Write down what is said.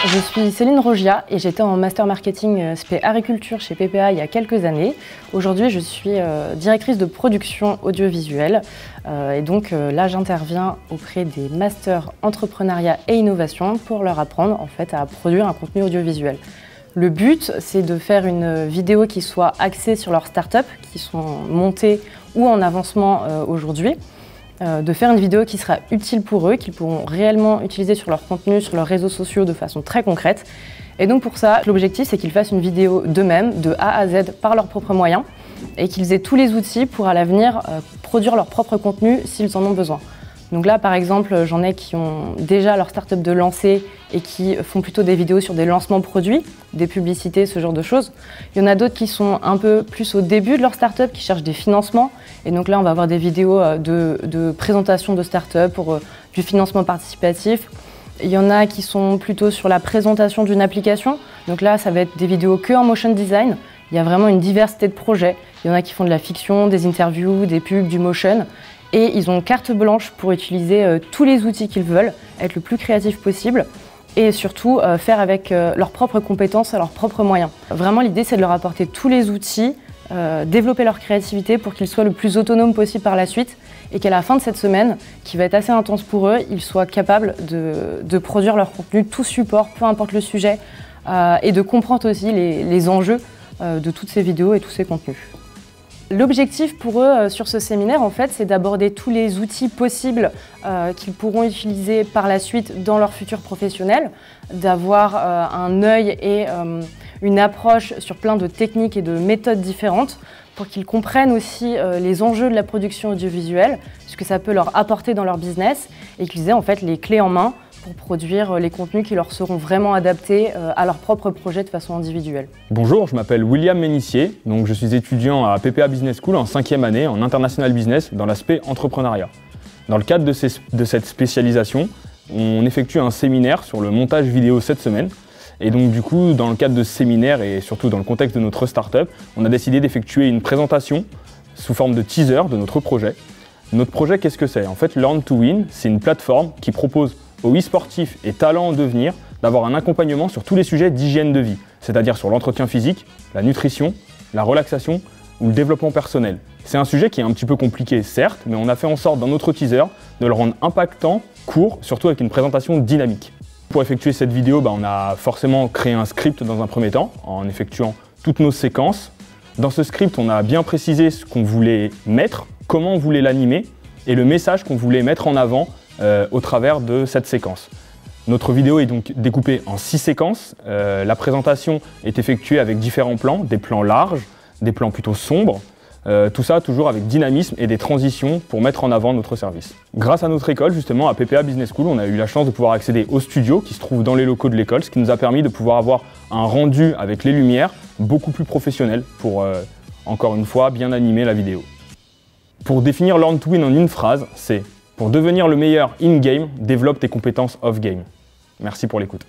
Je suis Céline Rogia et j'étais en master marketing spé agriculture chez PPA il y a quelques années. Aujourd'hui, je suis directrice de production audiovisuelle et donc là, j'interviens auprès des masters entrepreneuriat et innovation pour leur apprendre en fait à produire un contenu audiovisuel. Le but, c'est de faire une vidéo qui soit axée sur leurs startups qui sont montées ou en avancement aujourd'hui. De faire une vidéo qui sera utile pour eux, qu'ils pourront réellement utiliser sur leur contenu, sur leurs réseaux sociaux de façon très concrète. Et donc pour ça, l'objectif c'est qu'ils fassent une vidéo d'eux-mêmes, de A à Z, par leurs propres moyens, et qu'ils aient tous les outils pour à l'avenir produire leur propre contenu s'ils en ont besoin. Donc là par exemple, j'en ai qui ont déjà leur start-up de lancer et qui font plutôt des vidéos sur des lancements produits, des publicités, ce genre de choses. Il y en a d'autres qui sont un peu plus au début de leur start-up, qui cherchent des financements. Et donc là, on va avoir des vidéos de présentation de start-up pour du financement participatif. Il y en a qui sont plutôt sur la présentation d'une application. Donc là, ça va être des vidéos que en motion design. Il y a vraiment une diversité de projets. Il y en a qui font de la fiction, des interviews, des pubs, du motion. Et ils ont carte blanche pour utiliser tous les outils qu'ils veulent, être le plus créatif possible et surtout faire avec leurs propres compétences et leurs propres moyens. Vraiment, l'idée, c'est de leur apporter tous les outils, développer leur créativité pour qu'ils soient le plus autonomes possible par la suite et qu'à la fin de cette semaine, qui va être assez intense pour eux, ils soient capables de produire leur contenu, tout support, peu importe le sujet, et de comprendre aussi les enjeux de toutes ces vidéos et tous ces contenus. L'objectif pour eux sur ce séminaire, en fait, c'est d'aborder tous les outils possibles qu'ils pourront utiliser par la suite dans leur futur professionnel, d'avoir un œil et une approche sur plein de techniques et de méthodes différentes pour qu'ils comprennent aussi les enjeux de la production audiovisuelle, ce que ça peut leur apporter dans leur business et qu'ils aient en fait les clés en main pour produire les contenus qui leur seront vraiment adaptés à leur propre projet de façon individuelle. Bonjour, je m'appelle William Ménissier, donc je suis étudiant à PPA Business School en 5e année en International Business dans l'aspect entrepreneuriat. Dans le cadre de cette spécialisation, on effectue un séminaire sur le montage vidéo cette semaine. Et donc du coup, dans le cadre de ce séminaire et surtout dans le contexte de notre start-up, on a décidé d'effectuer une présentation sous forme de teaser de notre projet. Notre projet, qu'est-ce que c'est? En fait, Learn to Win, c'est une plateforme qui propose aux e-sportifs et talents en devenir d'avoir un accompagnement sur tous les sujets d'hygiène de vie, c'est-à-dire sur l'entretien physique, la nutrition, la relaxation ou le développement personnel. C'est un sujet qui est un petit peu compliqué, certes, mais on a fait en sorte dans notre teaser de le rendre impactant, court, surtout avec une présentation dynamique. Pour effectuer cette vidéo, on a forcément créé un script dans un premier temps, en effectuant toutes nos séquences. Dans ce script, on a bien précisé ce qu'on voulait mettre, comment on voulait l'animer et le message qu'on voulait mettre en avant au travers de cette séquence. Notre vidéo est donc découpée en 6 séquences. La présentation est effectuée avec différents plans, des plans larges, des plans plutôt sombres. Tout ça toujours avec dynamisme et des transitions pour mettre en avant notre service. Grâce à notre école, justement, à PPA Business School, on a eu la chance de pouvoir accéder au studio qui se trouve dans les locaux de l'école, ce qui nous a permis de pouvoir avoir un rendu avec les lumières beaucoup plus professionnel pour, encore une fois, bien animer la vidéo. Pour définir Learn to Win en une phrase, c'est « Pour devenir le meilleur in-game, développe tes compétences off-game ». Merci pour l'écoute.